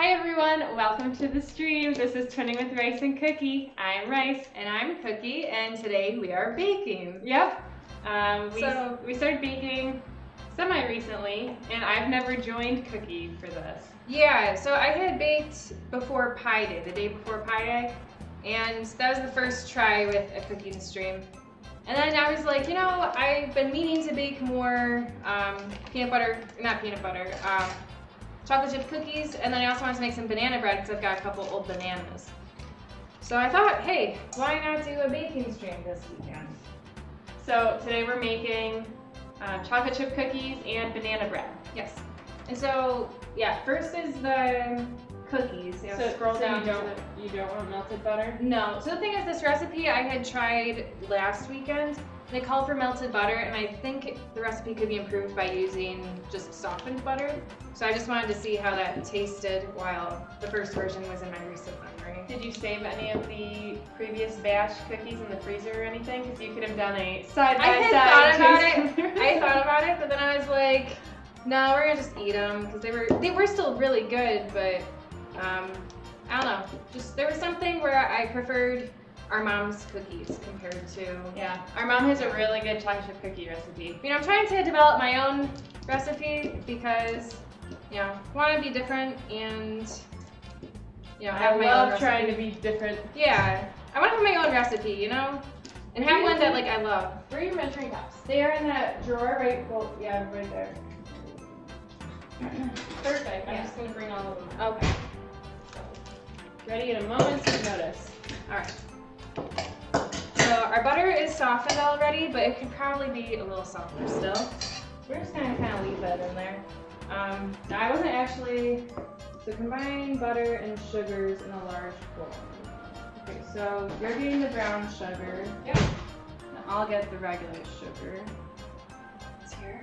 Hi everyone, welcome to the stream. This is Twinning with Rice and Cookie. I'm Rice. And I'm Cookie, and today we are baking. Yep. We started baking semi-recently, and I've never joined Cookie for this. Yeah, so I had baked before Pi Day, the day before Pi Day, and that was the first try with a cooking stream. And then I was like, you know, I've been meaning to bake more chocolate chip cookies, and then I also wanted to make some banana bread because I've got a couple old bananas. So I thought, hey, why not do a baking stream this weekend? So today we're making chocolate chip cookies and banana bread. Yes. And so, yeah, first is the cookies. So scroll down. You don't want melted butter? No. So the thing is, this recipe I had tried last weekend, and it called for melted butter, and I think the recipe could be improved by using just softened butter. So I just wanted to see how that tasted while the first version was in my recent memory. Did you save any of the previous batch cookies in the freezer or anything? Because you could have done a side-by-side. I thought about it, but then I was like, no, we're gonna just eat them because they were still really good, but I don't know. Just there was something where I preferred our mom's cookies compared to. Yeah, our mom has a really good chocolate chip cookie recipe. You know, I'm trying to develop my own recipe because, you know, I want to be different and, you know, have my own recipe. Trying to be different. Yeah, I want to have my own recipe, you know, and have one that like I love. Where are your measuring cups? They are in that drawer, right? Well, yeah, right there. Perfect. I'm just gonna bring all of them. Okay. Ready at a moment's notice. All right. So our butter is softened already, but it could probably be a little softer still. We're just gonna kind of leave that in there. I wasn't actually, so combine butter and sugars in a large bowl. Okay, so you're getting the brown sugar. Yep. And I'll get the regular sugar. It's here.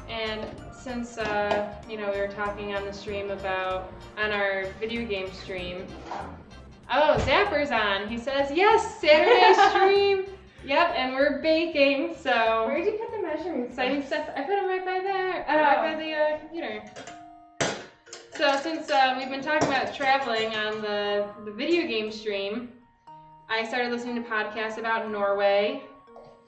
And since, you know, we were talking on the stream on our video game stream. Oh, Zapper's on. He says, yes, Saturday stream. Yep, and we're baking, so. Where did you put the measuring exciting stuff? I put them right by there, right by the computer. So since we've been talking about traveling on the video game stream, I started listening to podcasts about Norway.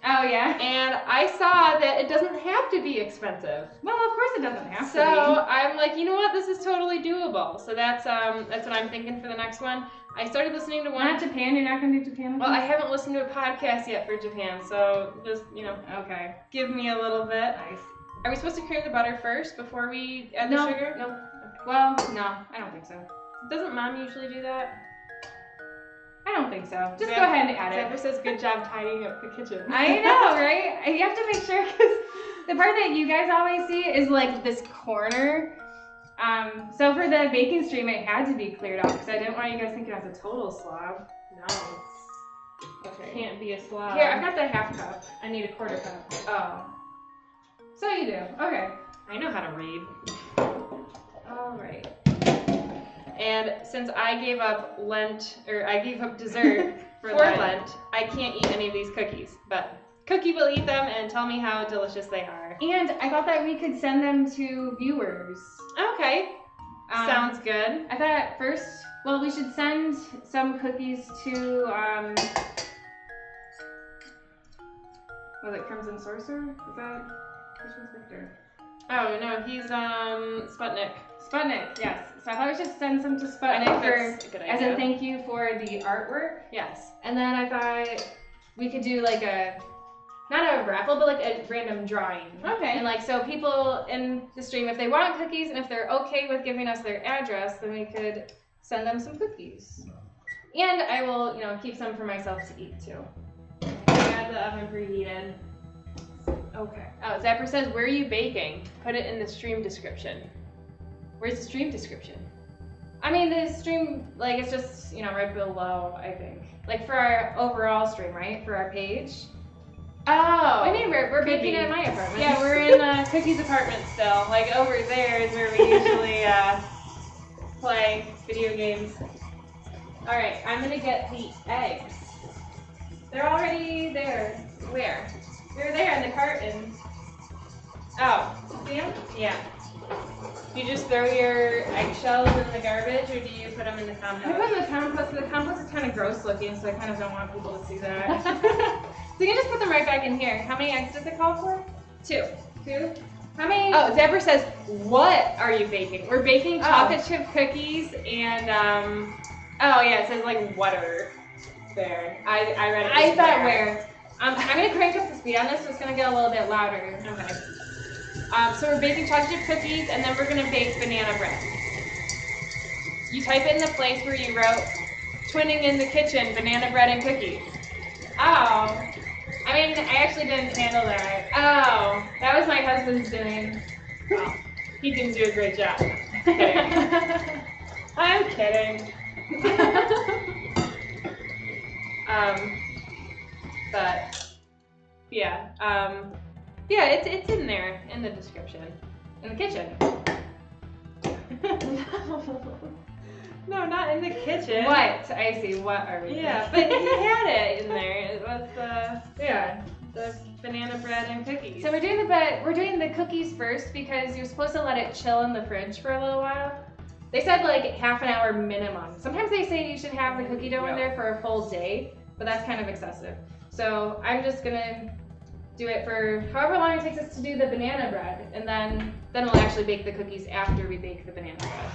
Oh yeah? And I saw that it doesn't have to be expensive. Well, of course it doesn't have to be. So I'm like, you know what? This is totally doable. So that's what I'm thinking for the next one. I started listening to one. Not Japan? You're not going to do Japan? Well, I haven't listened to a podcast yet for Japan, so just, you know, okay. Give me a little bit. Nice. Are we supposed to cream the butter first before we add the sugar? No. Okay. Well, no, I don't think so. Doesn't Mom usually do that? I don't think so. Just go ahead and add it. Zapper says, good job tidying up the kitchen. I know, right? You have to make sure, because the part that you guys always see is like this corner. So for the baking stream, it had to be cleared off because I didn't want you guys thinking I was a total slob. No. Okay. Can't be a slob. Here, I've got the half cup. I need a quarter cup. Oh. So you do. Okay. I know how to read. All right. And since I gave up dessert for Lent, I can't eat any of these cookies. But Cookie will eat them and tell me how delicious they are. And I thought that we could send them to viewers. Okay. Sounds good. I thought first, well, we should send some cookies to, was it Crimson Sorcerer? Is that, which one's Victor? Oh, no, he's, Sputnik. Sputnik, yes. So I thought we should send some to Sputnik as a thank you for the artwork. Yes. And then I thought we could do like not a raffle, but like a random drawing. Okay. And like, so people in the stream, if they want cookies and if they're okay with giving us their address, then we could send them some cookies. And I will, you know, keep some for myself to eat too. I got the oven preheated. Okay. Oh, Zapper says, where are you baking? Put it in the stream description. Where's the stream description? I mean, the stream, like, it's just, you know, right below, I think. Like, for our overall stream, right? For our page. Oh. I mean, we're baking at my apartment. Yeah, we're in Cookie's apartment still. Like, over there is where we usually play video games. All right, I'm going to get the eggs. They're already there. Where? They're there in the carton. Oh. See them? Yeah. Do you just throw your eggshells in the garbage, or do you put them in the compost? I put them in the compost, but the compost is kind of gross looking, so I kind of don't want people to see that. So you can just put them right back in here. How many eggs does it call for? 2. 2? How many? Oh, Deborah says, what are you baking? We're baking chocolate chip cookies and, oh yeah, it says like water there. I read it. I thought where. I'm going to crank up the speed on this, so it's going to get a little bit louder. Okay. So we're baking chocolate chip cookies, and then we're going to bake banana bread. You type it in the place where you wrote, twinning in the kitchen, banana bread and cookies. Oh. I mean, I actually didn't handle that. Oh. That was my husband's doing. Well, he didn't do a great job. Kidding. I'm kidding. But yeah, yeah, it's in there in the description, in the kitchen. No, not in the kitchen. What? I see. What are we? Yeah, but he had it in there. It was the banana bread and cookies. So we're doing the cookies first because you're supposed to let it chill in the fridge for a little while. They said like half an hour minimum. Sometimes they say you should have the cookie dough in there for a full day, but that's kind of excessive. So I'm just gonna do it for however long it takes us to do the banana bread, and then we'll actually bake the cookies after we bake the banana bread.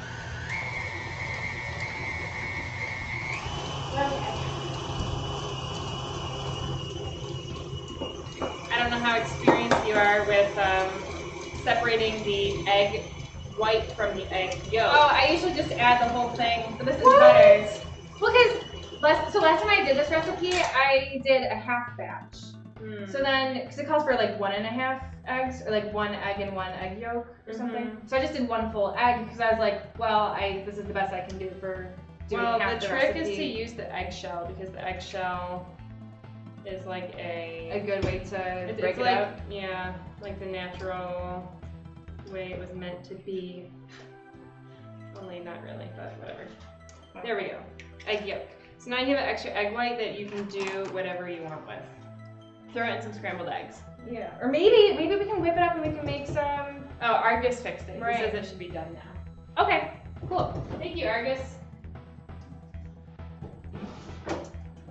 I don't know how experienced you are with separating the egg white from the egg yolk. Oh, I usually just add the whole thing, but this is better. Well, because last time I did this recipe, I did a half batch. So then, because it calls for like 1.5 eggs, or like 1 egg and 1 egg yolk or something. So I just did 1 full egg because I was like, well, this is the best I can do for doing half the trick recipe. is to use the eggshell, because the eggshell is like a good way to break it like, up. Yeah, like the natural way it was meant to be. Only not really, but whatever. There we go. Egg yolk. So now you have an extra egg white that you can do whatever you want with. Throw it in some scrambled eggs. Yeah, or maybe we can whip it up and we can make some. Oh, Argus fixed it. Right. He says it should be done now. Okay, cool. Thank you, Argus.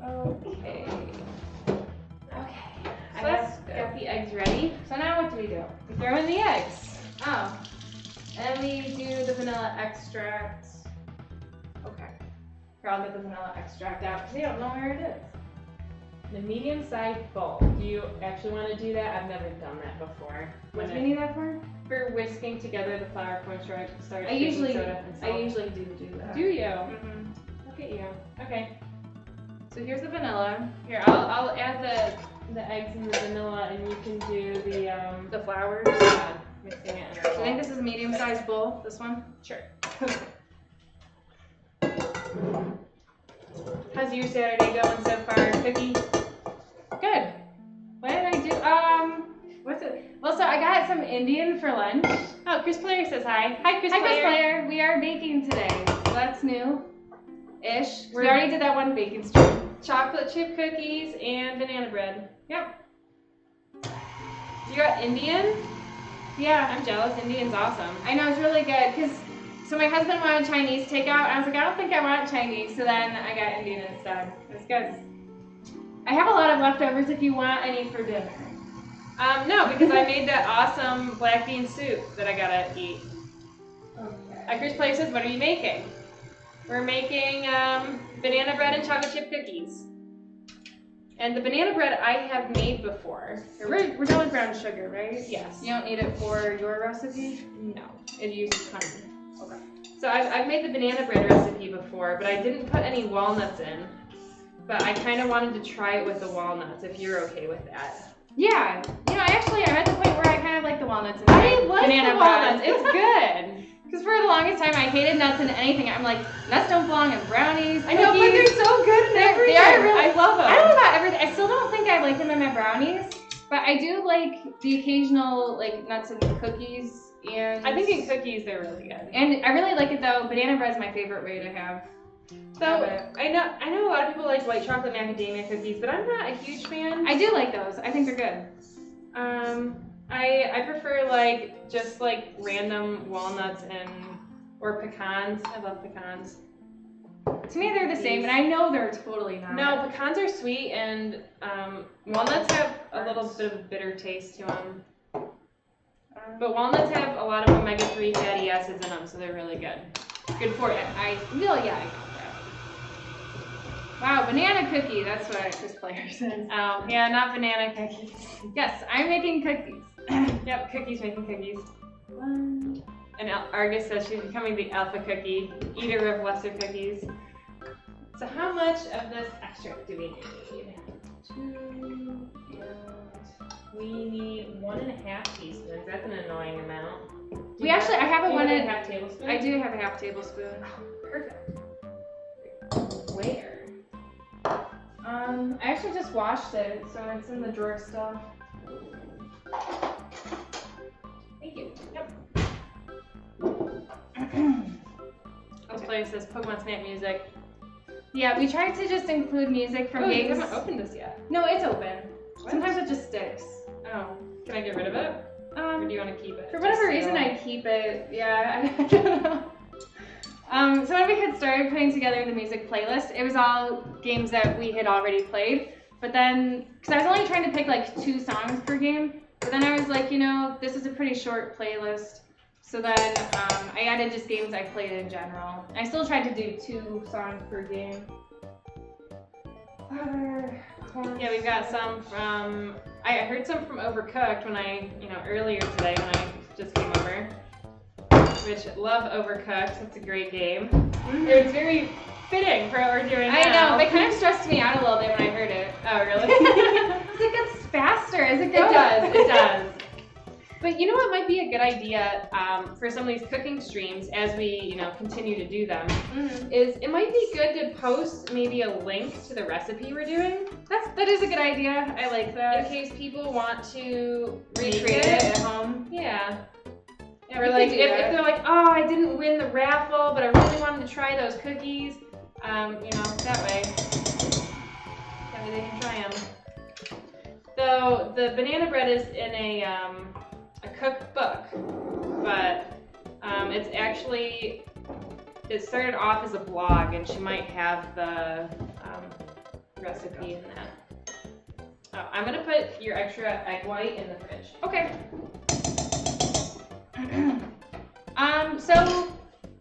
Okay. So that's got the eggs ready. So now what do? We throw in the eggs. Oh. And we do the vanilla extract. Okay. Here, I'll get the vanilla extract out because we don't know where it is. The medium-sized bowl. Do you actually want to do that? I've never done that before. What do we need that for? For whisking together the flour, cornstarch, starch, I usually baking soda, and salt. do that. Do you? Mm-hmm. Look at you. Okay. So here's the vanilla. Here, I'll add the eggs and the vanilla, and you can do the flour. Mixing it in a So bowl. I think this is a medium-sized bowl. This one. Sure. How's your Saturday going so far, Cookie? Good. What did I do? What's it? Well, so I got some Indian for lunch. Oh, Chris Player says hi. Hi, Chris Hi, Player. Chris Player. We are baking today, so that's new-ish. We already did that one baking stream. Chocolate chip cookies and banana bread. Yep. You got Indian? Yeah. I'm jealous. Indian's awesome. I know, it's really good, because so my husband wanted Chinese takeout, and I was like, I don't think I want Chinese, so then I got Indian instead. It's good. I have a lot of leftovers if you want any for dinner. No, because I made that awesome black bean soup that I gotta eat. Okay. Chris Player says, what are you making? We're making banana bread and chocolate chip cookies. And the banana bread I have made before. We're done with brown sugar, right? Yes. You don't need it for your recipe? No, it uses honey. Okay. So I've made the banana bread recipe before, but I didn't put any walnuts in. But I kind of wanted to try it with the walnuts, if you're okay with that. Yeah. You know, I'm at the point where I kind of like the walnuts in I my like banana the walnuts. bread. It's good. Because for the longest time, I hated nuts in anything. I'm like, nuts don't belong in brownies, I know, but they're so good in everything. They are really, I love them. I don't know about everything. I still don't think I like them in my brownies, but I do like the occasional like nuts in cookies. And I think in cookies they're really good. And I really like it though. Banana bread is my favorite way to have. So I know a lot of people like white chocolate macadamia cookies, but I'm not a huge fan. I do like those. I think they're good. I prefer like just like random walnuts or pecans. I love pecans. To me, they're the same, and I know they're totally not. No, pecans are sweet, and walnuts have a little bit of a bitter taste to them. But walnuts have a lot of omega-3 fatty acids in them, so they're really good. Good for you. I know that. Wow, banana cookie. That's what Chris Player says. Oh, yeah, not banana cookies. Yes, I'm making cookies. Yep, cookies making cookies. And Argus says she's becoming the alpha cookie, eater of lesser cookies. So how much of this extract do we need? 2, and we need 1.5 teaspoons. That's an annoying amount. I have a 1.5 tablespoon. I do have a half tablespoon. Perfect. Where? I actually just washed it, so it's in the drawer still. Thank you. Yep. This place says Pokemon Snap music. Yeah, we tried to just include music from games. You haven't opened this yet. No, it's open. What? Sometimes it just sticks. Oh, can I get rid of it? Or do you want to keep it? For whatever reason, I keep it. Yeah, I don't know. So when we had started putting together the music playlist, it was all games that we had already played. But then, because I was only trying to pick like 2 songs per game, but then I was like, you know, this is a pretty short playlist. So then I added just games I played in general. I still tried to do 2 songs per game. Yeah, we've got some from, I heard some from Overcooked when earlier today when I just came over. Which, love Overcooked, it's a great game. It was very fitting for what we're doing now. I know, it kind of stressed me out a little bit when I heard it. Oh, really? It gets faster as it goes. It does. But you know what might be a good idea for some of these cooking streams as we, continue to do them, is it might be good to post maybe a link to the recipe we're doing. That is a good idea. I like that. In case people want to recreate it at home. Yeah. Yeah, or like if they're like, oh, I didn't win the raffle, but I really wanted to try those cookies, that way they can try them. So the banana bread is in a cookbook, but it's actually, it started off as a blog, and she might have the recipe in that. Oh, I'm gonna put your extra egg white in the fridge. Okay. So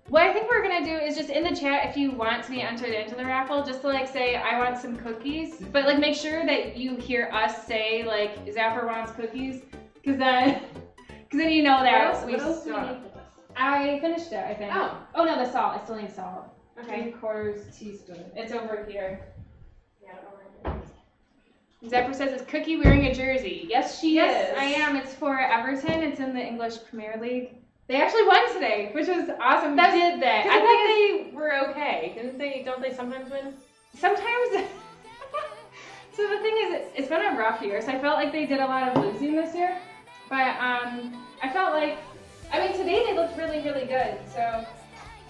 what I think we're gonna do is just in the chat, if you want to be entered into the raffle, just to like say I want some cookies, but like make sure that you hear us say like Zapper wants cookies, because then you know that what else do we need for this? I finished it, I think. Oh no, the salt. I still need salt. Okay. 3/4 teaspoon. It's over here. Yeah, Zapper says it's Cookie wearing a jersey. Yes, she is. Yes, I am. It's for Everton. It's in the English Premier League. They actually won today, which was awesome. They did that. I thought they were okay. Don't they sometimes win? Sometimes. So the thing is, it's been a rough year, so I felt like they did a lot of losing this year. But I felt like, today they looked really, really good. So.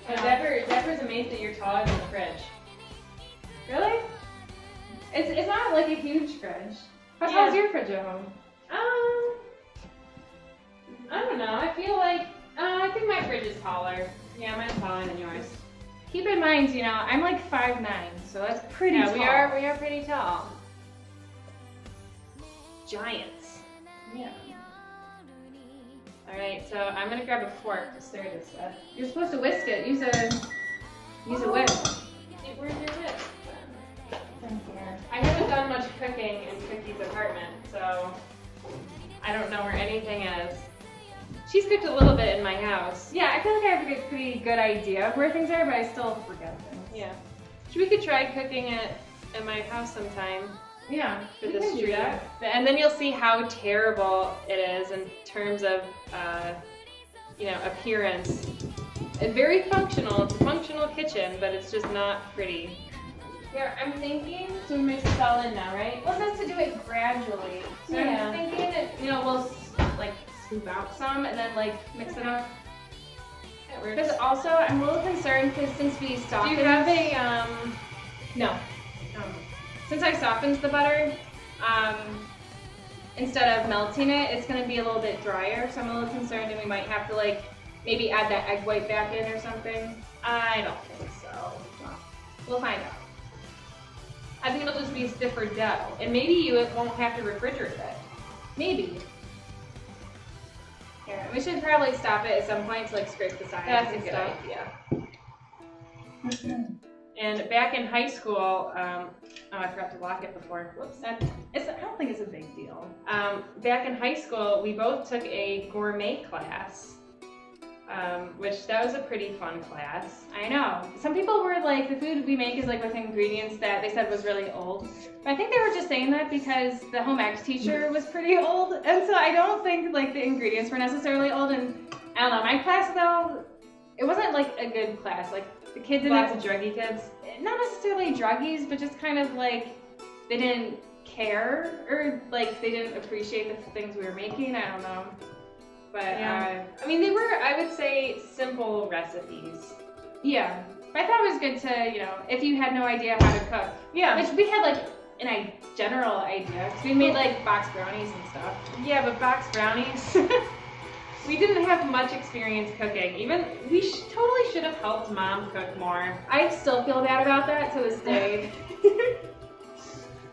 Zapper's amazed that you're taller than the fridge. Really? It's not like a huge fridge. How tall is your fridge at home? I don't know. I feel like I think my fridge is taller. Yeah, mine's taller than yours. Keep in mind, I'm like 5'9", so that's pretty tall. Yeah, we are pretty tall. Giants. Yeah. All right, so I'm gonna grab a fork to stir this with. You're supposed to whisk it. Use a whisk. Where's your whisk? In here. I haven't done much cooking in Cookie's apartment, so I don't know where anything is. She's cooked a little bit in my house. Yeah, I feel like I have a pretty good idea of where things are, but I still forget things. Yeah. We could try cooking it at my house sometime. Yeah, for the stream. And then you'll see how terrible it is in terms of, appearance. It's very functional. It's a functional kitchen, but it's just not pretty. Here, I'm thinking, so we mix this all in now, right? Well, it's nice to do it gradually. So yeah. I'm thinking that, we'll like scoop out some and then like mix it up. That works. Because also, I'm a little concerned because since we softened. Do you have a, No. Since I softened the butter, instead of melting it, it's gonna be a little bit drier. So I'm a little concerned, and we might have to like maybe add that egg white back in or something. I don't think so. Well, we'll find out. I think it'll just be stiffer dough, and maybe you won't have to refrigerate it. Maybe. Here, we should probably stop it at some point to like scrape the sides. That's a and good stuff. idea. And back in high school, oh, I forgot to lock it before. Whoops. I don't think it's a big deal. Back in high school, we both took a gourmet class, which that was a pretty fun class. I know. Some people were like, the food we make is like with ingredients that they said was really old. But I think they were just saying that because the home ec teacher was pretty old. And so I don't think like the ingredients were necessarily old. And I don't know, my class though, it wasn't like a good class. Like the kids didn't. Lots of druggy kids? Not necessarily druggies, but just kind of like they didn't care or like they didn't appreciate the things we were making. I don't know. But yeah. I mean, they were, I would say, simple recipes. Yeah. But I thought it was good to, you know, if you had no idea how to cook. Yeah. Which we had like a general idea, because we made like box brownies and stuff. Yeah, but box brownies, we didn't have much experience cooking. Even, we totally should have helped Mom cook more. I still feel bad about that to this day.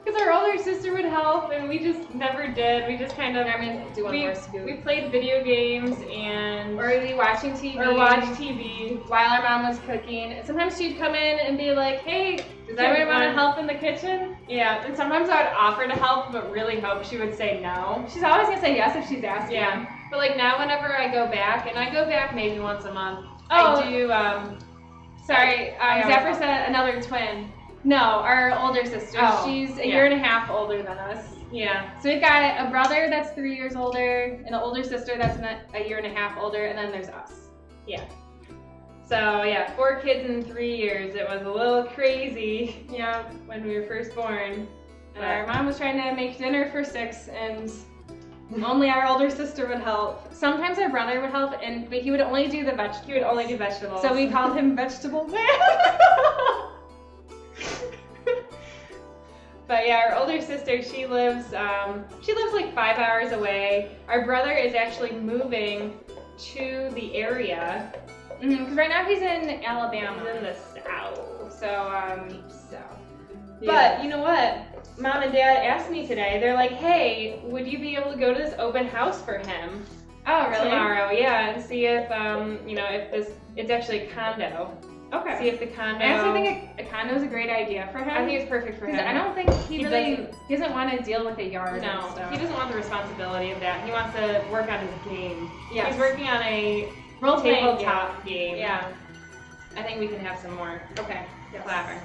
Because our older sister would help, and we just never did. We just kind of, do one more scoop. We played video games and... Or we watching TV. Or watch TV. While our mom was cooking. And sometimes she'd come in and be like, hey, does anyone want to help in the kitchen? Yeah, and sometimes I would offer to help, but really hope she would say no. She's always going to say yes if she's asking. Yeah, but like now whenever I go back, and I go back maybe once a month, I do, sorry, Zephyr said another twin. No, our older sister. Oh, she's a year and a half older than us. Yeah. So we've got a brother that's 3 years older, and an older sister that's a year and a half older, and then there's us. Yeah. So yeah, 4 kids in 3 years. It was a little crazy. Yeah, when we were first born. And our mom was trying to make dinner for 6, and only our older sister would help. Sometimes our brother would help, but he would only do the vegetables. He would only do vegetables. So we called him Vegetable Man. But yeah, our older sister, she lives like 5 hours away. Our brother is actually moving to the area. Because right now he's in Alabama. He's in the south. So, deep south. Yeah. But you know what? Mom and Dad asked me today, they're like, hey, would you be able to go to this open house for him? Oh, really? Tomorrow, yeah, and see if, it's actually a condo. Okay. See if the condo... I actually think a condo is a great idea for him. I think it's perfect for him. I don't think he doesn't want to deal with a yard and stuff. He doesn't want the responsibility of that. He wants to work on his game. Yes. He's working on a tabletop game. Yeah. I think we can have some more. Okay. Yes. Clapper.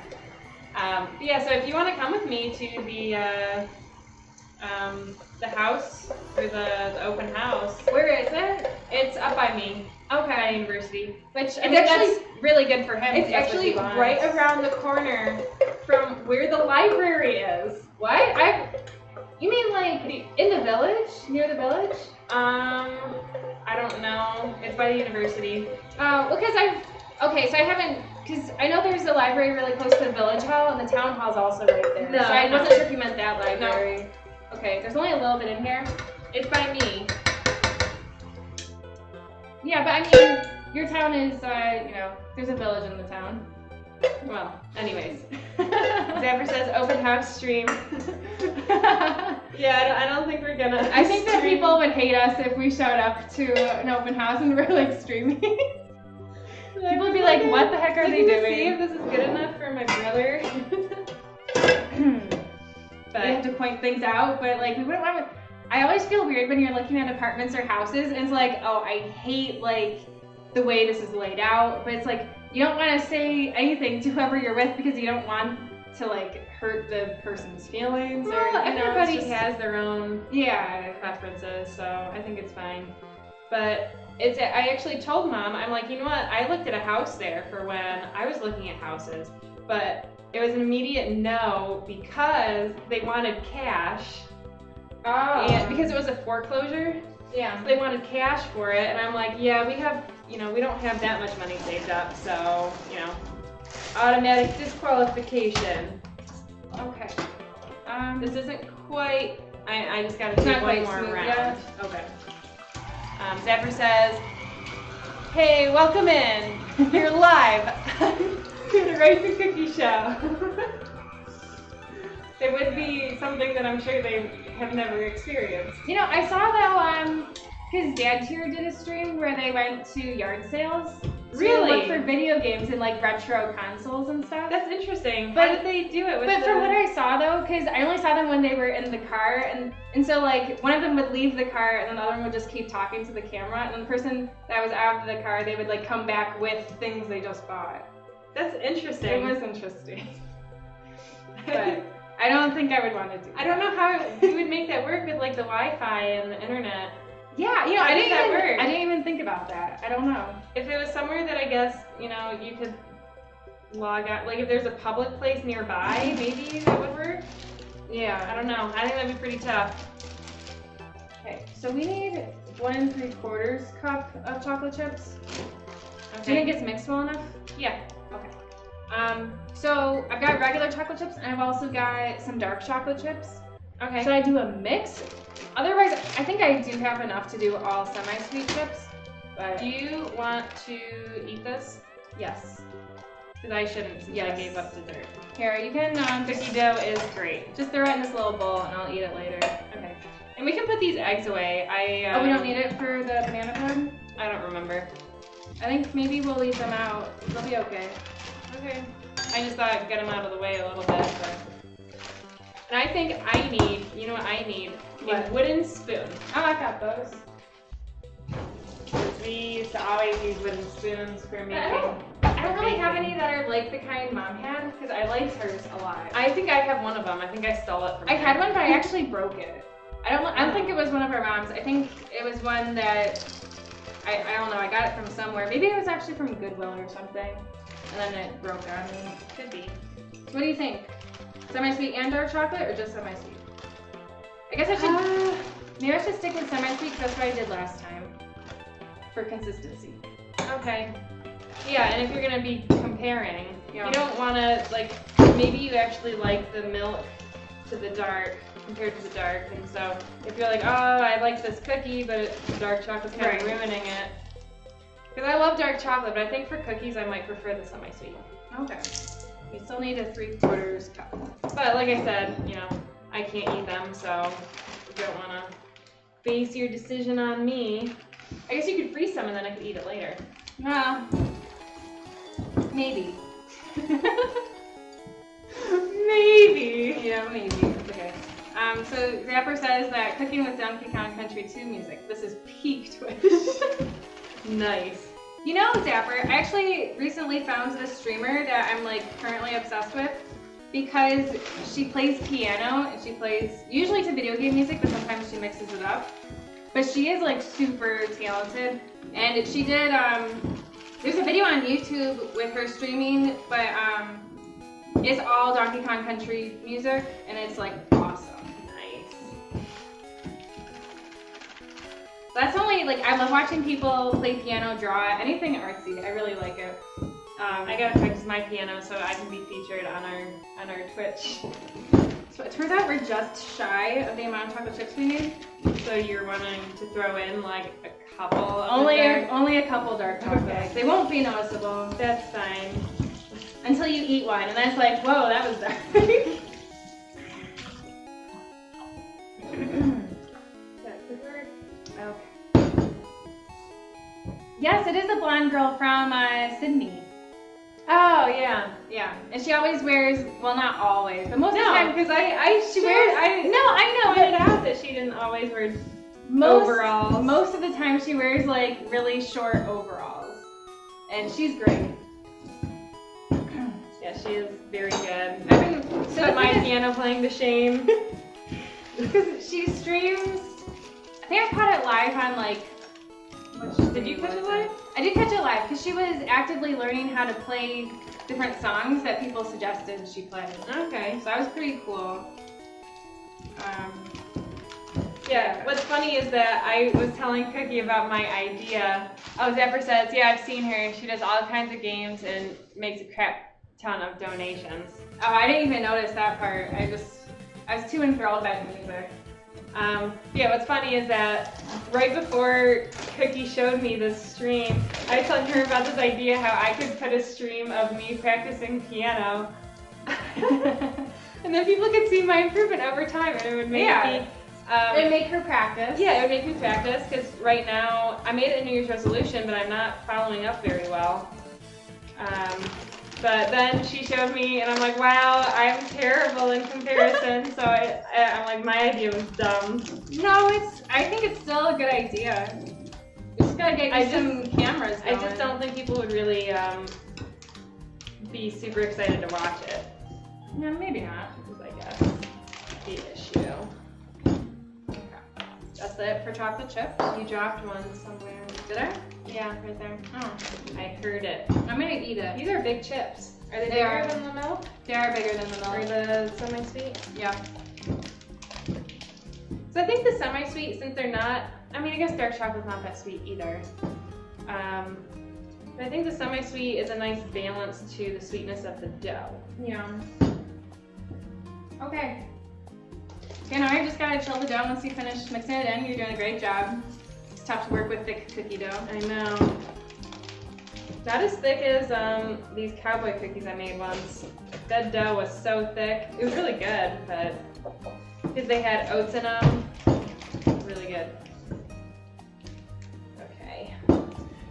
Yeah, so if you want to come with me to the house, or the open house. Where is it? It's up by me. Okay. At university. Which, I mean, that's really good for him. It's actually right around the corner from where the library is. What? You mean like in the village? Near the village? I don't know. It's by the university. Because I know there's a library really close to the village hall, and the town hall's also right there. No, so I wasn't sure if you meant that library. No. Okay, there's only a little bit in here. It's by me. Yeah, but I mean, your town is, there's a village in the town. Well, anyways. Zephyr says open house stream. Yeah, I don't think we're gonna. I think that people would hate us if we showed up to an open house and we're like streaming. People would be like, what the heck are they doing? See if this is good enough for my brother. But we have to point things out, but like we wouldn't want to. I always feel weird when you're looking at apartments or houses and it's like, oh, I hate like the way this is laid out, but it's like you don't want to say anything to whoever you're with because you don't want to like hurt the person's feelings. Well, or everybody has their own preferences, so I think it's fine. But I actually told Mom, I'm like, you know what? I looked at a house there for when I was looking at houses, but it was an immediate no because they wanted cash. Oh. And because it was a foreclosure. Yeah. So they wanted cash for it, and I'm like, yeah, we don't have that much money saved up, so, automatic disqualification. Okay. This isn't quite I just gotta It's do not one quite more smooth round. yet? Okay. Zapper says, "Hey, welcome in. You're live on the Rice and Cookie Show." It would be something that I'm sure they have never experienced. You know, I saw that his dad here did a stream where they went to yard sales. Really? To look for video games and like retro consoles and stuff. That's interesting. But- How did they do it with But from what I saw though, because I only saw them when they were in the car, and so like one of them would leave the car and then the other one would just keep talking to the camera, and then the person that was out of the car, they would like come back with things they just bought. That's interesting. It was interesting. But I don't think I would want to do that. I don't know how you would make that work with like the Wi-Fi and the internet. Yeah, you know, How does that work? I didn't even think about that. I don't know. If it was somewhere that I guess, you know, you could log out, like if there's a public place nearby, maybe that would work. Yeah. I don't know. I think that'd be pretty tough. Okay, so we need 1 3/4 cup of chocolate chips. Okay. Do you think it's mixed well enough? Yeah. Okay. So I've got regular chocolate chips and I've also got some dark chocolate chips. Okay. Should I do a mix? Otherwise, I think I do have enough to do all semi-sweet chips. But Do you want to eat this? yes. Because I shouldn't since I Yes. gave up dessert. Here, you can Cookie dough is great. just throw it in this little bowl and I'll eat it later. Okay. And we can put these eggs away. Oh, we don't need it for the banana bread? I don't remember. I think maybe we'll leave them out. They'll be okay. Okay. I just thought I'd get them out of the way a little bit. But... And I think I need, you know what I need? What? A wooden spoon. Oh, I got those. We used to always use wooden spoons for making. I don't really have any that are like the kind Mom had because I liked hers a lot. I think I have one of them. I think I stole it from I her. had one, but I actually broke it. I don't think it was one of our moms. I think it was one that I don't know. I got it from somewhere. Maybe it was actually from Goodwill or something, and then it broke on me. Could be. What do you think? Semi-sweet and dark chocolate, or just semi-sweet? I guess I should. Maybe I should stick with semi-sweet because that's what I did last time for consistency. Okay. Yeah, and if you're gonna be comparing, Yeah. you don't want to like. Maybe you actually like the milk to the dark compared to the dark, and so if you're like, oh, I like this cookie, but the dark chocolate's kind of Right. ruining it. Because I love dark chocolate, but I think for cookies I might prefer the semi-sweet. Okay. You still need a 3/4 cup. But like I said, you know, I can't eat them, so you don't want to base your decision on me. I guess you could freeze some and then I could eat it later. Well, maybe. Maybe. Yeah, maybe. It's okay. So Zapper says that cooking with Donkey Kong Country 2 music. This is peak Twitch. Nice. You know, Zapper, I actually recently found this streamer that I'm like currently obsessed with because she plays piano and she plays usually to video game music, but sometimes she mixes it up. But she is like super talented, and she did. There's a video on YouTube with her streaming, but it's all Donkey Kong Country music, and it's like awesome. Nice. That's only like I love watching people play piano, draw, anything artsy. I really like it. I gotta practice my piano so I can be featured on our Twitch. So it turns out we're just shy of the amount of chocolate chips we need. So you're wanting to throw in like a couple of Only the a couple dark chocolates. Okay. They won't be noticeable That's fine. until you eat one, and then it's like, whoa, that was dark. That could work. Okay. Yes, it is a blonde girl from Sydney. Oh yeah. Yeah, and she always wears, well, not always, but most of the No, time, because she wears. No, I know, pointed but out that she didn't always wear most, overalls. Most of the time, she wears like really short overalls, and she's great. Yeah, she is very good. I've been so Put my piano playing to shame. because she streams. I think I caught it live on like. Did you catch it live? I did catch it live because she was actively learning how to play different songs that people suggested she play. Okay. So that was pretty cool. Yeah, what's funny is that I was telling Cookie about my idea. Oh, Zephyr says, yeah, I've seen her. She does all kinds of games and makes a crap ton of donations. Oh, I didn't even notice that part. I was too enthralled by the music. Yeah, what's funny is that right before Cookie showed me this stream, I was telling her about this idea how I could put a stream of me practicing piano. And then people could see my improvement over time, and it would make me... it would make her practice. Yeah, it would make me practice, because right now, I made it a New Year's resolution, but I'm not following up very well. But then she showed me, and I'm like, wow, I'm terrible in comparison. So I'm like, my idea was dumb. No, I think it's still a good idea. We just gotta get you some cameras going. I just don't think people would really be super excited to watch it. No, maybe not. Is I guess the issue. Okay. That's it for chocolate chips. You dropped one somewhere. Did I? Yeah, right there. Oh. I heard it. I'm gonna eat it. These are big chips. Are they bigger than the milk? They are bigger than the milk. Or the semi-sweet? Yeah. So I think the semi-sweet, since they're not, I mean, I guess dark chocolate's not that sweet either. But I think the semi-sweet is a nice balance to the sweetness of the dough. Yeah. Okay. Okay, now I just gotta chill the dough once you finish mixing it in. You're doing a great job. It's tough to work with thick cookie dough. I know. Not as thick as these cowboy cookies I made once. That dough was so thick. It was really good, but because they had oats in them, really good. Okay.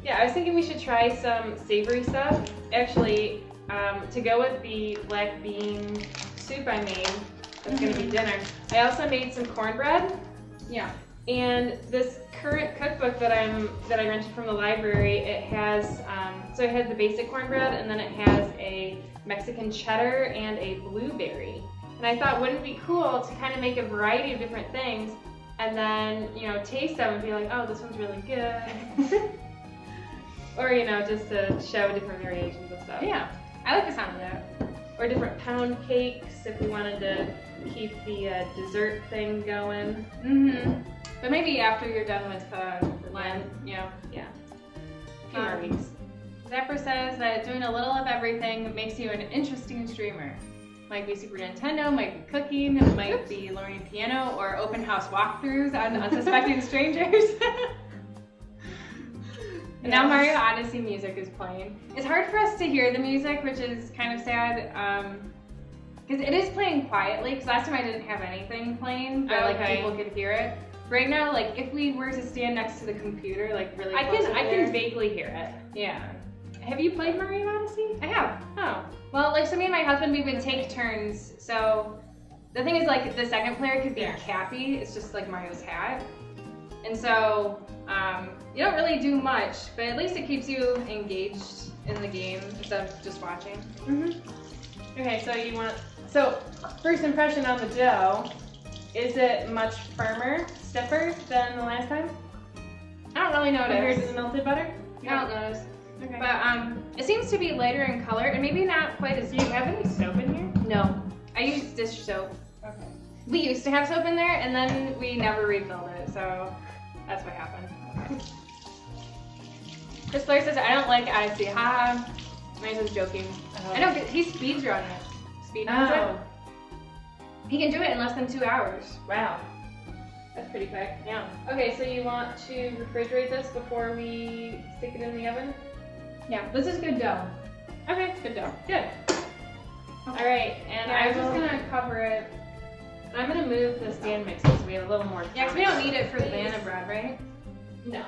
Yeah, I was thinking we should try some savory stuff. Actually, to go with the black bean soup I made, that's gonna be dinner. I also made some cornbread. Yeah. And this current cookbook that I rented from the library, it has so it has the basic cornbread, and then it has a Mexican cheddar and a blueberry. And I thought, wouldn't it be cool to kind of make a variety of different things, and then taste them and be like, oh, this one's really good, or just to show different variations of stuff. Yeah, I like the sound of that. Or different pound cakes if we wanted to keep the dessert thing going. Mm-hmm. But maybe after you're done with Lent, Yeah. A few more weeks. Zephyr says that doing a little of everything makes you an interesting streamer. Might be Super Nintendo, might be cooking, might be learning piano, or open house walkthroughs on unsuspecting strangers. And now Mario Odyssey music is playing. It's hard for us to hear the music, which is kind of sad, because it is playing quietly, because last time I didn't have anything playing, but people could hear it. Right now, if we were to stand next to the computer, really close I can vaguely hear it. Yeah. Have you played Mario Odyssey? I have. Oh. Well, so me and my husband, we would take turns. So the thing is, the second player could be Cappy. It's just like Mario's hat. And so you don't really do much, but at least it keeps you engaged in the game instead of just watching. Mm-hmm. Okay, so first impression on the dough, is it much firmer, stiffer than the last time? I don't really notice. Compared to the melted butter? I don't notice. Okay. But it seems to be lighter in color and maybe not quite as. Do you have any soap in here? No. I use dish soap. Okay. We used to have soap in there and then we never refilled it, so that's what happened. Okay. Chris Blair says, I don't like Odyssey. Haha. Mine's just joking. Oh. I know, he speedruns it. Speedruns it. He can do it in less than 2 hours. Wow. That's pretty quick. Yeah. Okay, so you want to refrigerate this before we stick it in the oven? Yeah, this is good dough. Okay, Good dough. good. Okay. All right, and I'm just gonna cover it. I'm gonna move the stand mixer so we have a little more time. Yeah, because we don't need it for the banana bread, right? No.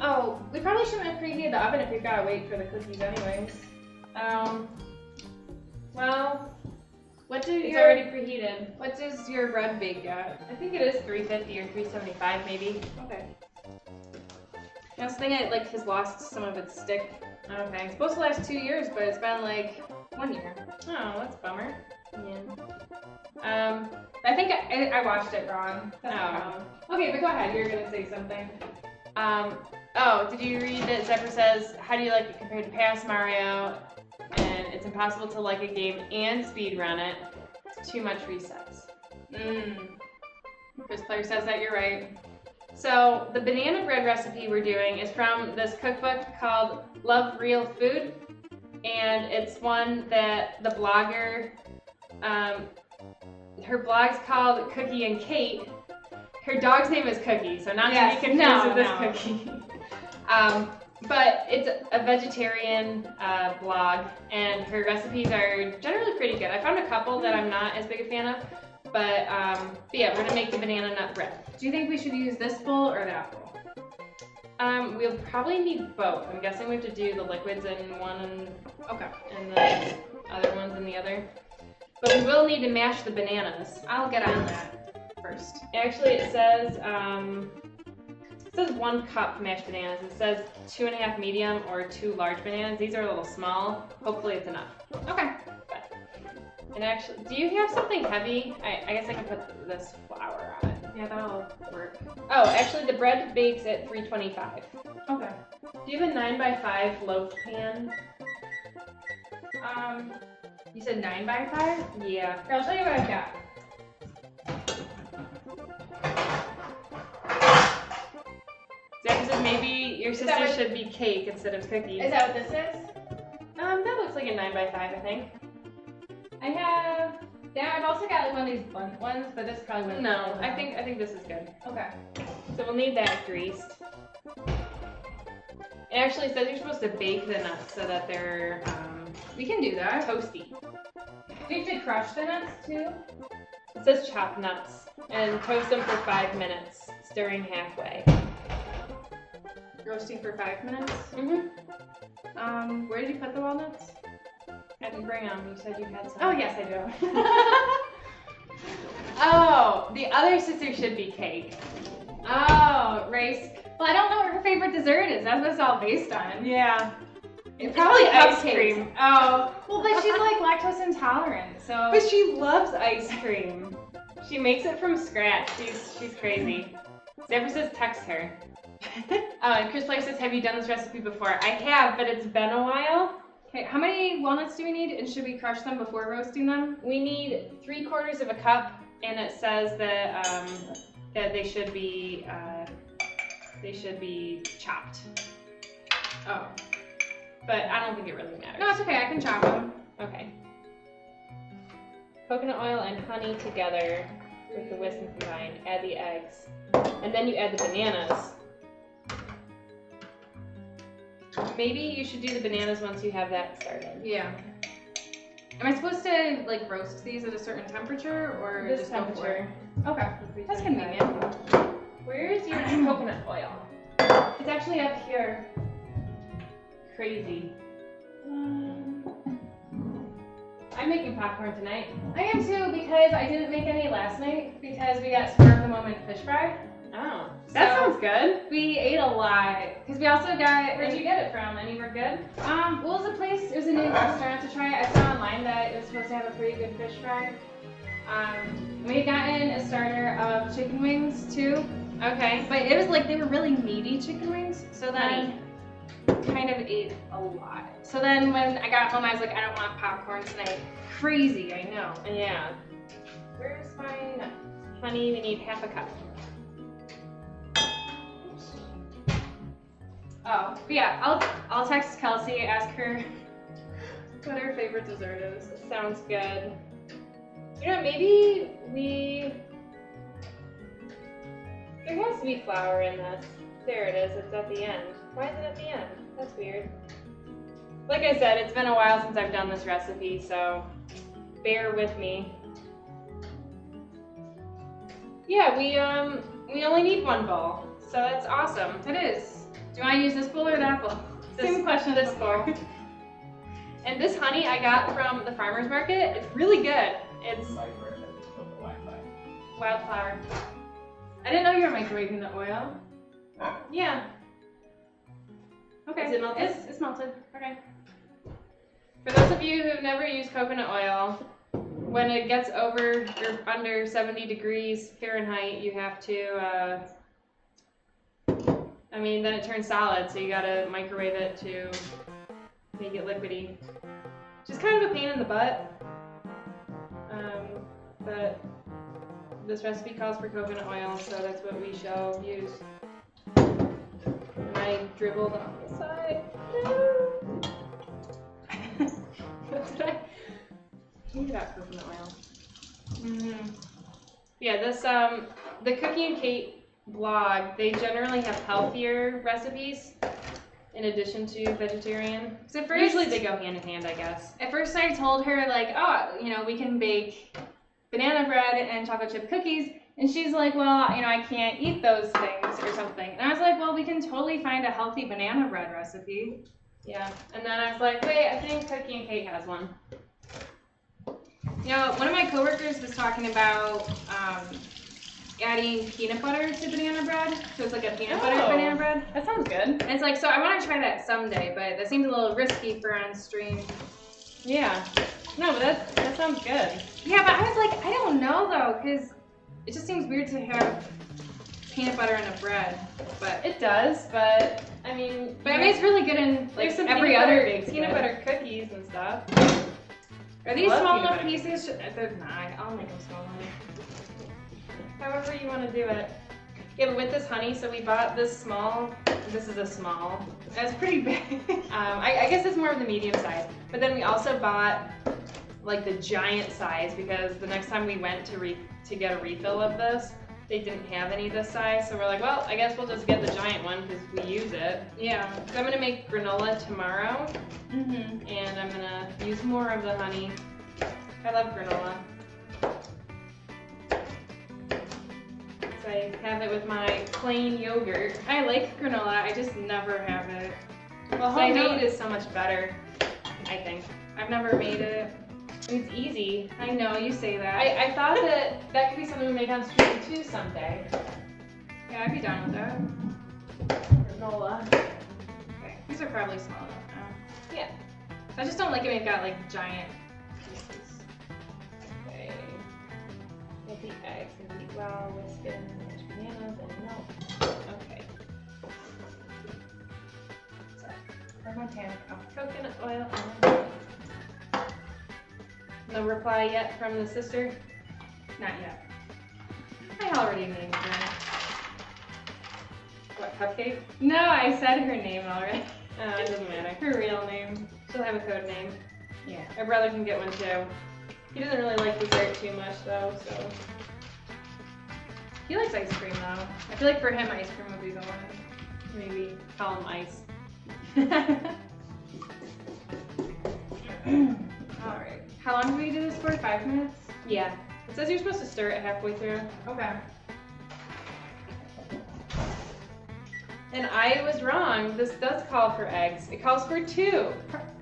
Oh, we probably shouldn't have preheated the oven if we've got to wait for the cookies anyways. Well, It's already preheated. What does your bread bake at? I think it is 350 or 375 maybe. Okay. I was thinking it has lost some of its stick. Okay. It's supposed to last 2 years, but it's been 1 year. Oh, that's a bummer. Yeah. I think I watched it wrong. That's no problem. Okay, but go ahead. You're gonna say something. Oh, did you read that Zephyr says, how do you like it compared to past Mario? And it's impossible to like a game and speedrun it. Too much resets. Chris Player says that you're right. So the banana bread recipe we're doing is from this cookbook called Love Real Food. And it's one that the blogger, her blog's called Cookie and Kate, her dog's name is Cookie, so not Yes, to be confused with this no. Cookie. But it's a vegetarian blog, and her recipes are generally pretty good. I found a couple that I'm not as big a fan of, but yeah, we're gonna make the banana nut bread. Do you think we should use this bowl or that bowl? We'll probably need both. I'm guessing we have to do the liquids in one and the other ones in the other. But we will need to mash the bananas. I'll get on that first. Actually, it says 1 cup mashed bananas. It says 2.5 medium or 2 large bananas. These are a little small. Hopefully it's enough. Okay. And actually, do you have something heavy? I guess I can put this flour on it. Yeah, that'll work. Oh, actually the bread bakes at 325. Okay. Do you have a 9x5 loaf pan? You said 9x5? Yeah. Here, I'll show you what I've got. Zach said maybe your Is that sister what- should be cake instead of cookies. Is that what this is? That looks like a 9x5, I think. I have. Yeah, I've also got like one of these blunt ones, but this probably wouldn't. No, I think this is good. Okay. So we'll need that greased. It actually says you're supposed to bake the nuts so that they're We can do that. toasty. Do you have to crush the nuts too? It says chopped nuts and toast them for 5 minutes, stirring halfway. Roasting for 5 minutes. Mhm. Where did you put the walnuts? I can bring them. You said you had some. Oh yes, I do. Oh, the other sister should be cake. Oh, rice. Well, I don't know what her favorite dessert is. That's what it's all based on. Yeah. It's probably ice cupcakes. cream. Oh, well, but she's like lactose intolerant, so. But she loves ice cream. She makes it from scratch. She's crazy. Zephyr says text her. And Chris Blair says, have you done this recipe before? I have, but it's been a while. Okay, how many walnuts do we need, and should we crush them before roasting them? We need 3/4 of a cup, and it says that that they should be chopped. Oh. But I don't think it really matters. No, it's okay. I can chop them. Okay. Coconut oil and honey together with the whisk and combine. Add the eggs. And then you add the bananas. Maybe you should do the bananas once you have that started. Yeah. Am I supposed to like roast these at a certain temperature or This just go for it? temperature. Okay. That's convenient. Where's your coconut oil? It's actually up here. Crazy. I'm making popcorn tonight. I am too because I didn't make any last night because we got spur of the moment fish fry. Oh, that So- sounds good. We ate a lot because we also got. Where'd you get it from? Anywhere good? What was the place? It was a new restaurant to try. I saw online that it was supposed to have a pretty good fish fry. We had gotten a starter of chicken wings too, Okay. but it was like they were really meaty chicken wings. So then, Honey. kind of ate a lot. So then when I got home, I was like, I don't want popcorn tonight. Crazy, I know. Yeah. Where's my nuts? Honey, we need 1/2 cup. Oh, but yeah, I'll text Kelsey, ask her what her favorite dessert is. Sounds good. You know, maybe there has to be flour in this. There it is, it's at the end. Why is it at the end? That's weird. Like I said, it's been a while since I've done this recipe, so bear with me. Yeah, we only need 1 bowl, so that's awesome. It is. Do you want to use this bowl or that bowl? Same question This as bowl. before. And this honey I got from the farmer's market. It's really good. It's wildflower. I didn't know you were microwaving the oil. Yeah. Okay. Is it melted? It's melted. Okay. For those of you who've never used coconut oil, when it gets over or under 70 degrees Fahrenheit, you have to, then it turns solid, so you gotta microwave it to make it liquidy. Which is kind of a pain in the butt. But this recipe calls for coconut oil, so that's what we shall use. And I dribbled on the side. No. What did I? Think about coconut oil. Mm-hmm. Yeah, this the Cookie and Kate blog, they generally have healthier recipes in addition to vegetarian. So first, usually they go hand in hand, I guess. At first I told her like, oh, you know, we can bake banana bread and chocolate chip cookies. And she's like, well, you know, I can't eat those things or something. And I was like, well, we can totally find a healthy banana bread recipe. Yeah. And then I was like, wait, I think Cookie and Kate has one. You know, one of my coworkers was talking about adding peanut butter to banana bread. So it's like a peanut butter banana bread. That sounds good. And it's like, so I want to try that someday, but that seems a little risky for on stream. Yeah. No, but that sounds good. Yeah, but I was like, I don't know though, because it just seems weird to have peanut butter in a bread. But it does, but I mean, it's really good in like some every other peanut butter cookies and stuff. Are these small enough pieces? They're not. I'll make them small ones. However you want to do it. Yeah, but with this honey, so we bought this small. This is a small. That's pretty big. I guess it's more of the medium size. But then we also bought like the giant size because the next time we went to get a refill of this, they didn't have any this size. So we're like, well, I guess we'll just get the giant one because we use it. Yeah. So I'm gonna make granola tomorrow, and I'm gonna use more of the honey. I love granola. So I have it with my plain yogurt. I like granola. I just never have it. Well, homemade is so much better, I think. I've never made it. It's easy. I know, you say that. I thought that could be something we make on stream too someday. Yeah, I'd be down with that. Granola. Okay, these are probably small enough now. Yeah. I just don't like it when you've got like giant pieces. Okay. Get the eggs and beat well, whisk in mashed bananas and milk. Okay. So, where's my tannic? Oh, Coconut oil and milk. No reply yet from the sister? not yet. I already named her. What, Cupcake? No, I said her name already. Oh, it doesn't matter. Her real name. She'll have a code name. Yeah. My brother can get one too. He doesn't really like dessert too much though, so. He likes ice cream though. I feel like for him, ice cream would be the one. Maybe call him Ice. Alright. How long do we do this for? 5 minutes? Yeah. It says you're supposed to stir it halfway through. Okay. And I was wrong. This does call for eggs. It calls for 2.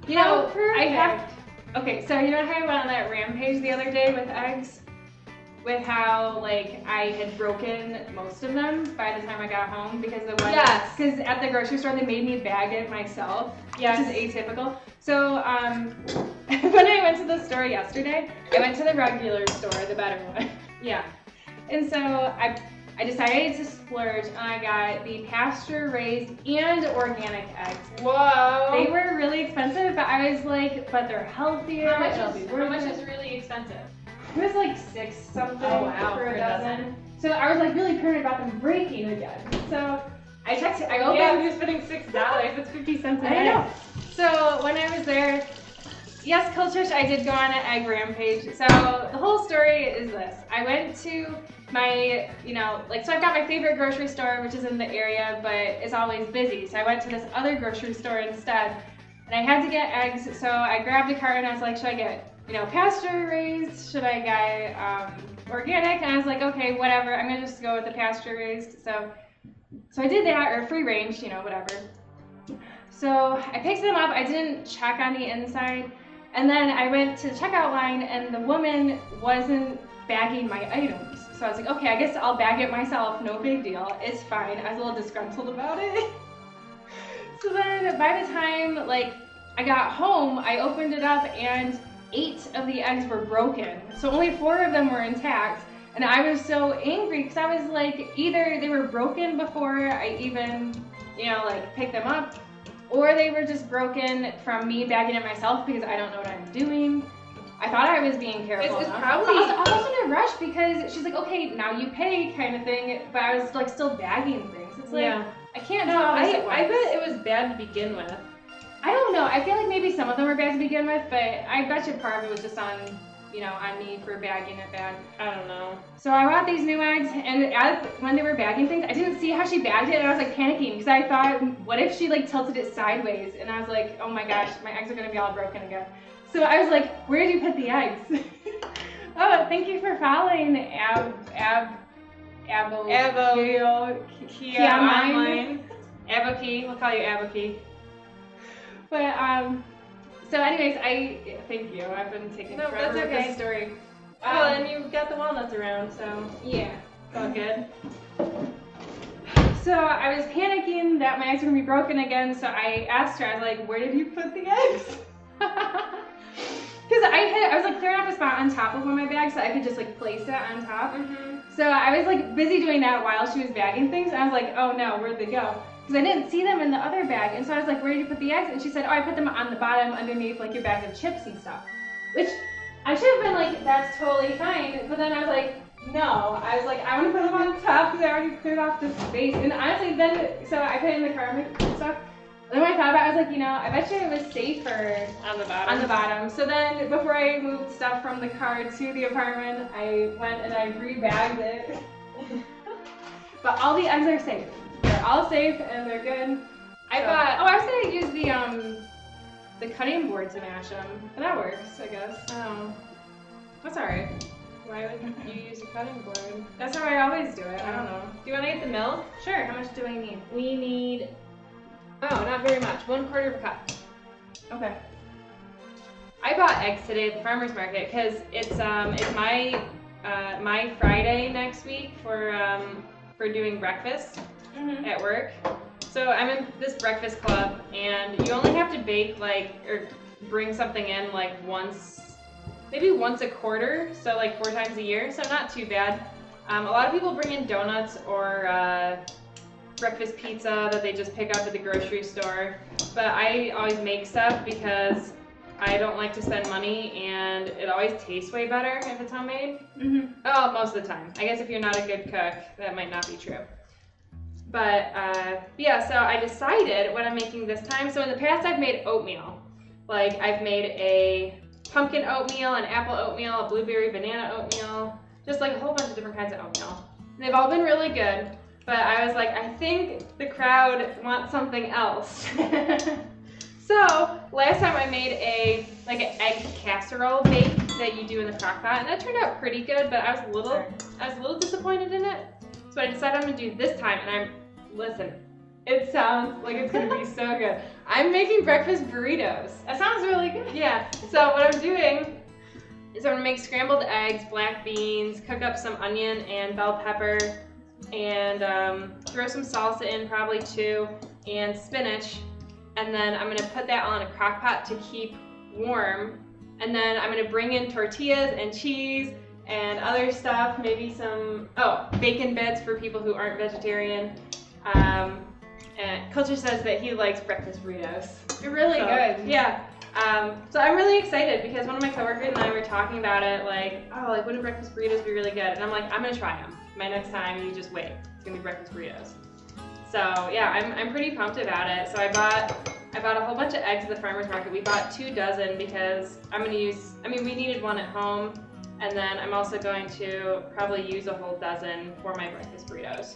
You know, perfect. I have. Okay, so you know how I went on that rampage the other day with eggs? With how, like, I had broken most of them by the time I got home because the one. Yes. Because at the grocery store, they made me bag it myself. Yes. Which is atypical. So, when I went to the store yesterday, I went to the regular store, the better one. Yeah. And so I decided to splurge and I got the pasture-raised and organic eggs. Whoa. They were really expensive, but I was like, but they're healthier. How much is is really expensive? It was like 6 something for a dozen. So I was like really paranoid about them breaking again. So I checked. I opened. Yeah, you're spending $6. It's 50 cents a I egg. know. So when I was there, yes, Coach Trish, I did go on an egg rampage. So the whole story is this: I went to my, so I've got my favorite grocery store, which is in the area, but it's always busy. So I went to this other grocery store instead, and I had to get eggs. So I grabbed a cart and I was like, should I get pasture raised? Should I get organic? And I was like, okay, whatever. I'm gonna just go with the pasture raised. So I did that, or free range, whatever. So I picked them up. I didn't check on the inside, and then I went to the checkout line, and the woman wasn't bagging my items. So I was like, okay, I guess I'll bag it myself. No big deal. It's fine. I was a little disgruntled about it. So then by the time I got home, I opened it up and 8 of the eggs were broken. So only 4 of them were intact. And I was so angry because I was like, either they were broken before I even, picked them up, or they were just broken from me bagging it myself because I don't know what I'm doing. I thought I was being careful. It's probably. I was in a rush because she's like, okay, now you pay kind of thing. But I was still bagging things. It's like, yeah. I can't do all this at once. I bet it was bad to begin with. I don't know. I feel like maybe some of them were bad to begin with, but I bet you part of it was just on, you know, on me for bagging it bad. I don't know. So I bought these new eggs, and when they were bagging things, I didn't see how she bagged it, and I was like panicking because I thought, what if she like tilted it sideways? And I was like, oh my gosh, my eggs are gonna be all broken again. So I was like, where did you put the eggs? Oh, thank you for following Aboki, we'll call you Aboki. But so anyways, thank you. I've been taking forever that's okay. with this story. Well, and you've got the walnuts around, so yeah, it's all good. So I was panicking that my eggs were gonna be broken again. So I asked her, I was like, where did you put the eggs? Because I was like clearing off a spot on top of one of my bags so I could just like place it on top. Mm-hmm. So I was like busy doing that while she was bagging things. And I was like, oh no, where'd they go? Because I didn't see them in the other bag. And so I was like, where did you put the eggs? And she said, oh, I put them on the bottom underneath like your bags of chips and stuff. Which I should have been like, that's totally fine. But then I was like, no. I was like, I want to put them on top because I already cleared off the space. And honestly, then, so I put it in the car and stuff. And then when I thought about it, I was like, you know, I bet you it was safer on the bottom. So then before I moved stuff from the car to the apartment, I went and I re-bagged it. But all the eggs are safe. They're all safe and they're good. I was gonna use the cutting board to mash them, but that works, I guess. Oh, That's alright. why would you use a cutting board? That's how I always do it. I don't know. Do you want to get the milk? Sure. How much do I need? We need, not very much. 1/4 cup. Okay. I bought eggs today at the farmer's market because it's my Friday next week for doing breakfast at work. So I'm in this breakfast club, and you only have to bake or bring something in like maybe once a quarter, so like 4 times a year, so not too bad. A lot of people bring in donuts or breakfast pizza that they just pick up at the grocery store, but I always make stuff because I don't like to spend money, and it always tastes way better if it's homemade. Oh, most of the time. I guess if you're not a good cook, that might not be true. But yeah, so I decided what I'm making this time. So in the past, I've made oatmeal. Like I've made a pumpkin oatmeal, an apple oatmeal, a blueberry banana oatmeal, just like a whole bunch of different kinds of oatmeal. And they've all been really good, but I was like, I think the crowd wants something else. So last time I made an egg casserole bake that you do in the crock pot, and that turned out pretty good, but I was a little disappointed in it. So I decided I'm gonna do this time, and listen, it sounds like it's gonna be so good. I'm making breakfast burritos. That sounds really good. Yeah, so what I'm doing is I'm gonna make scrambled eggs, black beans, cook up some onion and bell pepper, and throw some salsa in, probably too, and spinach. And then I'm gonna put that on a crock pot to keep warm. And then I'm gonna bring in tortillas and cheese and other stuff, maybe some, bacon bits for people who aren't vegetarian. And Culture says that he likes breakfast burritos. They're really good. Yeah. So I'm really excited because one of my coworkers and I were talking about it, wouldn't breakfast burritos be really good? And I'm like, I'm gonna try them. My next time, you just wait. It's gonna be breakfast burritos. So yeah, I'm pretty pumped about it. So I bought a whole bunch of eggs at the farmer's market. We bought 2 dozen because we needed one at home. And then I'm also going to probably use a whole dozen for my breakfast burritos.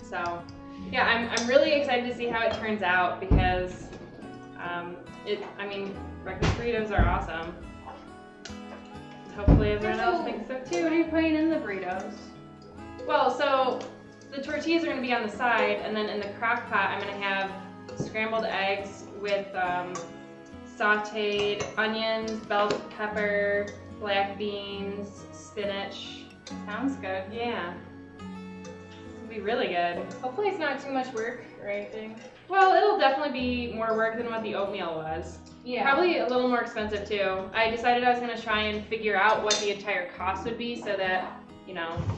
So yeah, I'm really excited to see how it turns out because breakfast burritos are awesome. Hopefully everyone else thinks so too. What are you putting in the burritos? Well, so the tortillas are going to be on the side, and then in the crock pot I'm going to have scrambled eggs with sauteed onions, bell pepper, black beans, spinach. Sounds good. Yeah. It'll be really good. Hopefully it's not too much work or anything. Well, it'll definitely be more work than what the oatmeal was. Yeah. Probably a little more expensive too. I decided I was going to try and figure out what the entire cost would be so that,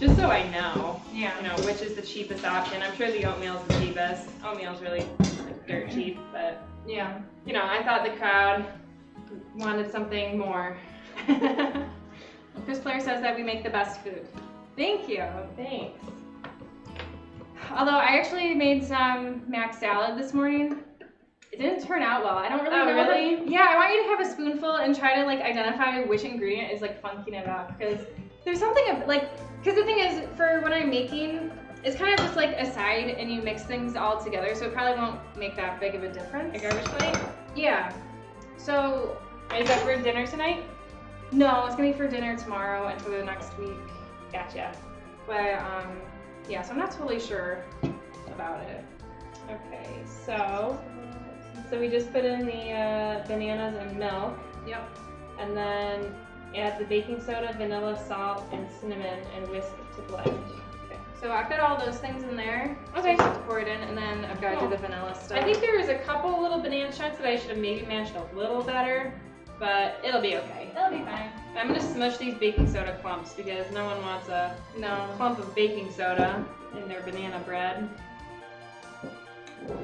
just so I know, which is the cheapest option. I'm sure the oatmeal is the cheapest. Oatmeal's really dirt cheap, but yeah. I thought the crowd wanted something more. Chris Claire says that we make the best food. Thank you. Thanks. Although I actually made some mac salad this morning. It didn't turn out well. I don't really know. Really? Yeah, I want you to have a a spoonful and try to like identify which ingredient is like funky it up, because there's something like, because the thing is, for when I'm making, it's kind of just like a side and you mix things all together, so it probably won't make that big of a difference. A garbage plate? Yeah. So, Is that for dinner tonight? no, it's gonna be for dinner tomorrow and for the next week. Gotcha. But, yeah, so I'm not totally sure about it. Okay, so we just put in the bananas and milk, Yep. and then add the baking soda, vanilla, salt, and cinnamon, and whisk to blend. Okay. So I've got all those things in there. Okay. So I have to pour it in, and then I've got to Cool. do the vanilla stuff. I think there was a couple little banana chunks that I should have maybe mashed a little better, but it'll be okay. that'll be fine. I'm gonna smush these baking soda clumps because no one wants a No. clump of baking soda in their banana bread. So,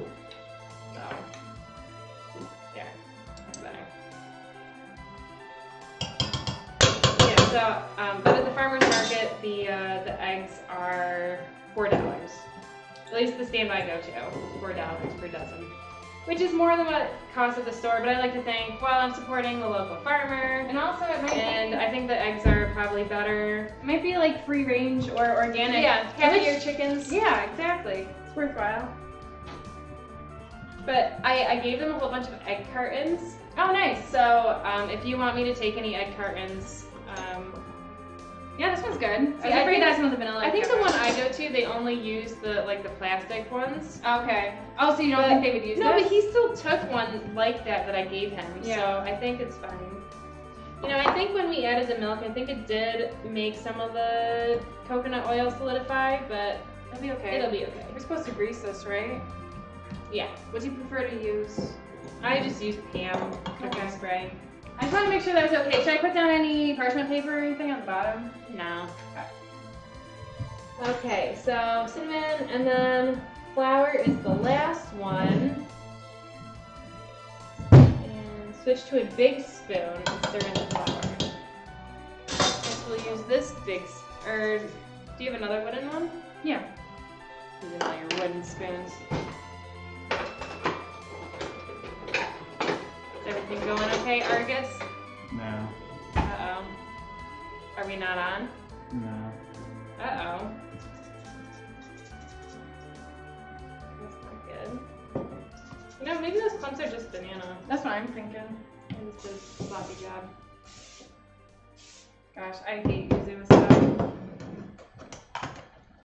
there, that's better. Yeah, so, but at the farmer's market, the eggs are $4. At least the stand I go to, $4 per dozen. Which is more than what it costs at the store, but I like to think, well, I'm supporting the local farmer, And also it might and I think the eggs are probably better. it might be like free range or organic. Yeah, Which- happier chickens. Yeah, exactly. It's worthwhile. But I gave them a whole bunch of egg cartons. Oh, nice. So if you want me to take any egg cartons, Yeah, this one's good. See, I I afraid think- that's one of the vanilla. I think the pepper. one I go to, they only use the plastic ones. Okay. Oh, so you don't But- think they would use No, this? but he still took one like that I gave him. Yeah. So I think it's fine. You know, I think when we added the milk, I think it did make some of the coconut oil solidify, but It'll be okay. it'll be okay. We're supposed to grease this, right? Yeah. What do you prefer to use? I just use Pam cooking Okay. spray. I just want to make sure that was okay. Should I put down any parchment paper or anything on the bottom? No. Okay, so cinnamon, and then flour is the last one. And switch to a big spoon and stir in the flour. Next we'll use this or do you have another wooden one? Yeah. Using all your wooden spoons. Is everything going okay, Argus? No. Uh-oh. Are we not on? No. Uh-oh. That's not good. You know, maybe those clumps are just banana. That's what I'm thinking. I just did a sloppy job. Gosh, I hate using this stuff.